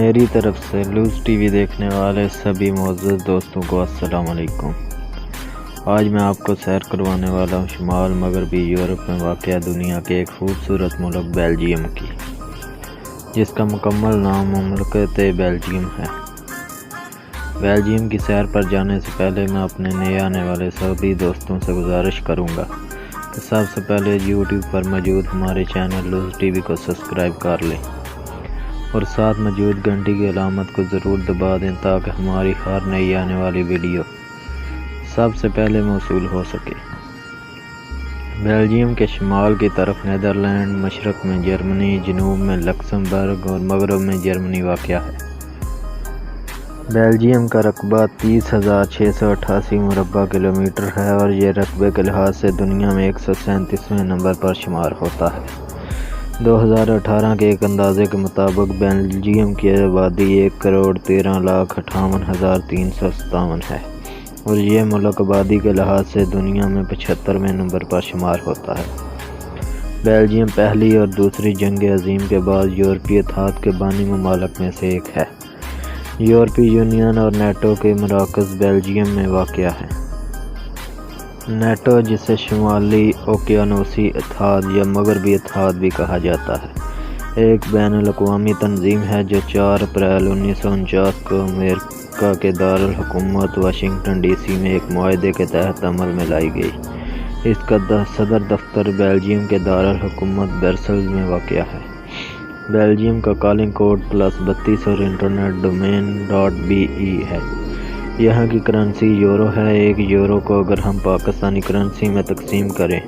میری طرف سے لوز ٹی وی دیکھنے والے سبھی معزز دوستوں کو السلام علیکم۔ آج میں آپ کو سیر کروانے والا ہوں شمال مغربی یورپ میں واقع دنیا کے ایک خوبصورت ملک بیلجیم کی، جس کا مکمل نام مملکت بیلجیم ہے۔ بیلجیم کی سیر پر جانے سے پہلے میں اپنے نئے آنے والے سبھی دوستوں سے گزارش کروں گا کہ سب سے پہلے یوٹیوب پر موجود ہمارے چینل لوز ٹی وی کو سبسکرائب کر لیں اور ساتھ موجود گھنٹی کی علامت کو ضرور دبا دیں تاکہ ہماری ہر نئی آنے والی ویڈیو سب سے پہلے موصول ہو سکے۔ بیلجیم کے شمال کی طرف نیدرلینڈ، مشرق میں جرمنی، جنوب میں لکسمبرگ اور مغرب میں جرمنی واقع ہے۔ بیلجیم کا رقبہ 30,688 مربع کلومیٹر ہے اور یہ رقبے کے لحاظ سے دنیا میں 137ویں نمبر پر شمار ہوتا ہے۔ 2018 کے ایک اندازے کے مطابق بیلجیم کی آبادی 1,13,58,357 ہے اور یہ ملک آبادی کے لحاظ سے دنیا میں 75ویں نمبر پر شمار ہوتا ہے۔ بیلجیم پہلی اور دوسری جنگ عظیم کے بعد یورپی اتحاد کے بانی ممالک میں سے ایک ہے۔ یورپی یونین اور نیٹو کے مراکز بیلجیم میں واقع ہے۔ نیٹو، جسے شمالی اوقیانوسی اتحاد یا مغربی اتحاد بھی کہا جاتا ہے، ایک بین الاقوامی تنظیم ہے جو 4 اپریل 1949 کو امریکہ کے دارالحکومت واشنگٹن ڈی سی میں ایک معاہدے کے تحت عمل میں لائی گئی۔ اس کا صدر دفتر بیلجیم کے دارالحکومت برسلز میں واقع ہے۔ بیلجیم کا کالنگ کوڈ +32 اور انٹرنیٹ ڈومین .be ہے۔ یہاں کی کرنسی یورو ہے۔ 1 یورو کو اگر ہم پاکستانی کرنسی میں تقسیم کریں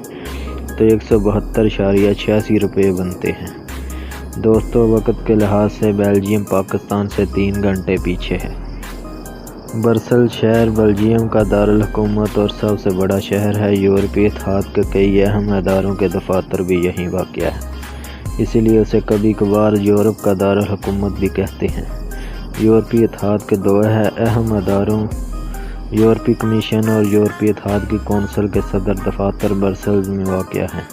تو 172.86 روپے بنتے ہیں۔ دوستو، وقت کے لحاظ سے بیلجیم پاکستان سے 3 گھنٹے پیچھے ہے۔ برسلز شہر بیلجیم کا دارالحکومت اور سب سے بڑا شہر ہے۔ یورپی اتحاد کے کئی اہم اداروں کے دفاتر بھی یہیں واقع ہے، اسی لیے اسے کبھی کبھار یورپ کا دارالحکومت بھی کہتے ہیں۔ یورپی اتحاد کے 2 اہم اداروں، یورپی کمیشن اور یورپی اتحاد کی کونسل کے صدر دفاتر برسلز میں واقع ہیں۔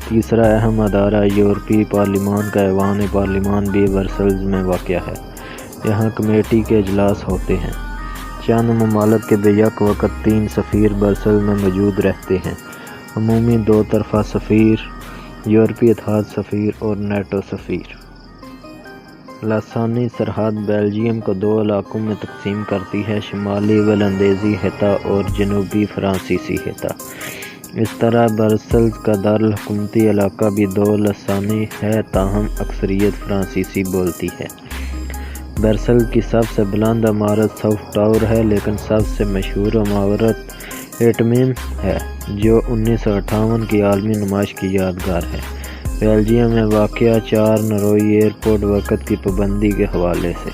تیسرا اہم ادارہ یورپی پارلیمان کا ایوان پارلیمان بھی برسلز میں واقع ہے۔ یہاں کمیٹی کے اجلاس ہوتے ہیں۔ چند ممالک کے بیک وقت 3 سفیر برسلز میں موجود رہتے ہیں، عمومی 2 طرفہ سفیر، یورپی اتحاد سفیر اور نیٹو سفیر۔ لسانی سرحد بیلجیم کو 2 علاقوں میں تقسیم کرتی ہے، شمالی ولندیزی خطہ اور جنوبی فرانسیسی خطہ۔ اس طرح برسلز کا دارالحکومتی علاقہ بھی 2 لسانی ہے، تاہم اکثریت فرانسیسی بولتی ہے۔ برسلز کی سب سے بلند عمارت ساؤتھ ٹاور ہے، لیکن سب سے مشہور عمارت ایٹمیم ہے جو 1958 کی عالمی نمائش کی یادگار ہے۔ بیلجیم میں واقع 4 نروئی ایئرپورٹ وقت کی پابندی کے حوالے سے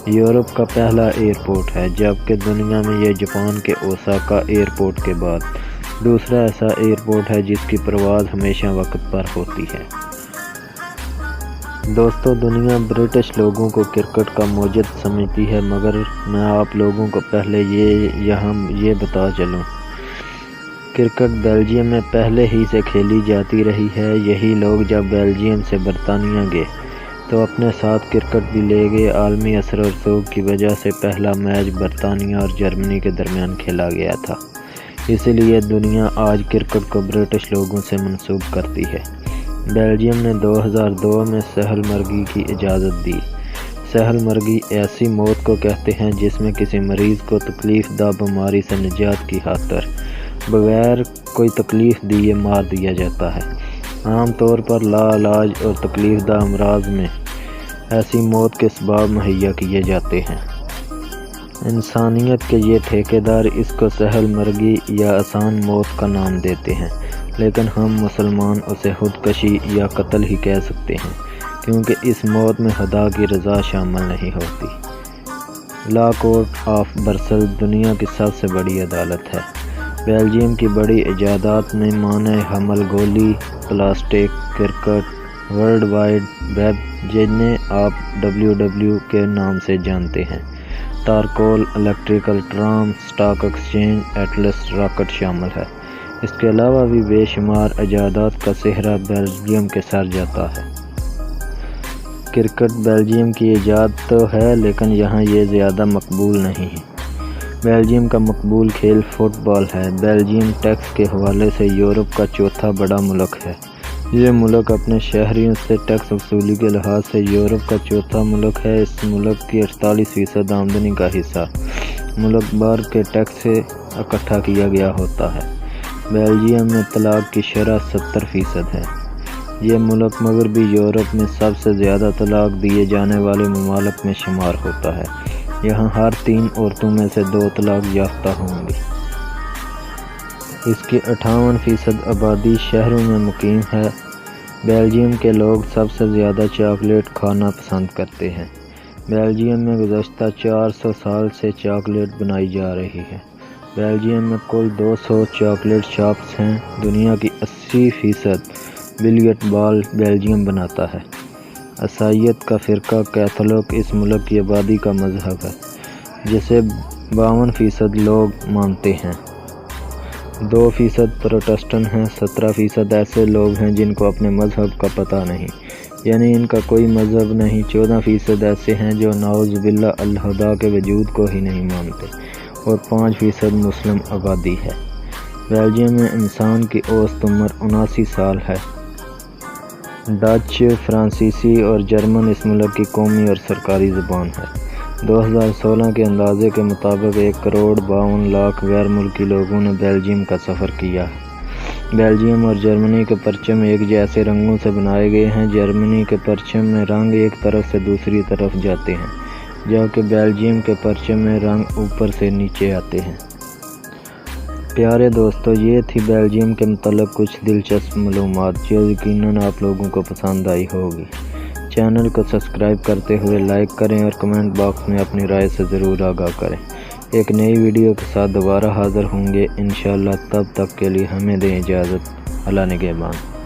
یورپ کا پہلا ایئرپورٹ ہے، جبکہ دنیا میں یہ جاپان کے اوساکا ایئرپورٹ کے بعد دوسرا ایسا ایئرپورٹ ہے جس کی پرواز ہمیشہ وقت پر ہوتی ہے۔ دوستو، دنیا برٹش لوگوں کو کرکٹ کا موجد سمجھتی ہے، مگر میں آپ لوگوں کو پہلے یہ بتا چلوں، کرکٹ بیلجیم میں پہلے ہی سے کھیلی جاتی رہی ہے۔ یہی لوگ جب بیلجیم سے برطانیہ گئے تو اپنے ساتھ کرکٹ بھی لے گئے۔ عالمی اثر و رسوخ کی وجہ سے پہلا میچ برطانیہ اور جرمنی کے درمیان کھیلا گیا تھا، اسی لیے دنیا آج کرکٹ کو برٹش لوگوں سے منسوب کرتی ہے۔ بیلجیم نے 2002 میں سہل مرگی کی اجازت دی۔ سہل مرگی ایسی موت کو کہتے ہیں جس میں کسی مریض کو تکلیف دہ بیماری سے نجات کی خاطر بغیر کوئی تکلیف دیے مار دیا جاتا ہے۔ عام طور پر لا علاج اور تکلیف دہ امراض میں ایسی موت کے اسباب مہیا کیے جاتے ہیں۔ انسانیت کے یہ ٹھیکیدار اس کو سہل مرگی یا آسان موت کا نام دیتے ہیں، لیکن ہم مسلمان اسے خودکشی یا قتل ہی کہہ سکتے ہیں، کیونکہ اس موت میں خدا کی رضا شامل نہیں ہوتی۔ لا کورٹ آف برسلز دنیا کی سب سے بڑی عدالت ہے۔ بیلجیم کی بڑی ایجادات میں مانع حمل گولی، plastic, cricket, World Wide Web جنہیں آپ WW کے نام سے جانتے ہیں، تارکول، electrical tram, stock exchange, Atlas rocket شامل ہے۔ اس کے علاوہ بھی بے شمار ایجادات کا صحرا بیلجیم کے سر جاتا ہے۔ کرکٹ بیلجیم کی ایجاد تو ہے لیکن یہاں یہ زیادہ مقبول نہیں ہے۔ بیلجیم کا مقبول کھیل فٹ بال ہے۔ بیلجیم ٹیکس کے حوالے سے یورپ کا چوتھا بڑا ملک ہے۔ یہ ملک اپنے شہریوں سے ٹیکس وصولی کے لحاظ سے یورپ کا چوتھا ملک ہے۔ اس ملک کی 48% آمدنی کا حصہ ملک بھر کے ٹیکس سے اکٹھا کیا گیا ہوتا ہے۔ بیلجیم میں طلاق کی شرح 70% ہے۔ یہ ملک مغربی یورپ میں سب سے زیادہ طلاق دیے جانے والے ممالک میں شمار ہوتا ہے۔ یہاں ہر 3 عورتوں میں سے 2 طلاق یافتہ ہوں گی۔ اس کی 58% آبادی شہروں میں مقیم ہے۔ بیلجیم کے لوگ سب سے زیادہ چاکلیٹ کھانا پسند کرتے ہیں۔ بیلجیم میں گزشتہ 400 سال سے چاکلیٹ بنائی جا رہی ہے۔ بیلجیم میں کل 200 چاکلیٹ شاپس ہیں۔ دنیا کی 80% بلیٹ بال بیلجیم بناتا ہے۔ عیسائیت کا فرقہ کیتھولک اس ملک کی آبادی کا مذہب ہے، جسے 52% لوگ مانتے ہیں۔ 2% پروٹسٹنٹ ہیں۔ 17% ایسے لوگ ہیں جن کو اپنے مذہب کا پتہ نہیں، یعنی ان کا کوئی مذہب نہیں۔ 14% ایسے ہیں جو نعوذ باللہ الہدا کے وجود کو ہی نہیں مانتے، اور 5% مسلم آبادی ہے۔ بیلجیم میں انسان کی اوسط عمر 79 سال ہے۔ ڈچ، فرانسیسی اور جرمن اس ملک کی قومی اور سرکاری زبان ہے۔ 2016 کے اندازے کے مطابق 1,52,00,000 غیر ملکی لوگوں نے بیلجیم کا سفر کیا ہے۔ بیلجیم اور جرمنی کے پرچم ایک جیسے رنگوں سے بنائے گئے ہیں۔ جرمنی کے پرچم میں رنگ ایک طرف سے دوسری طرف جاتے ہیں، جبکہ بیلجیم کے پرچم میں رنگ اوپر سے نیچے آتے ہیں۔ پیارے دوستو، یہ تھی بیلجیم کے متعلق کچھ دلچسپ معلومات جو یقیناً آپ لوگوں کو پسند آئی ہوگی۔ چینل کو سبسکرائب کرتے ہوئے لائک کریں اور کمنٹ باکس میں اپنی رائے سے ضرور آگاہ کریں۔ ایک نئی ویڈیو کے ساتھ دوبارہ حاضر ہوں گے انشاءاللہ۔ تب تک کے لیے ہمیں دیں اجازت۔ اللہ نگہبان۔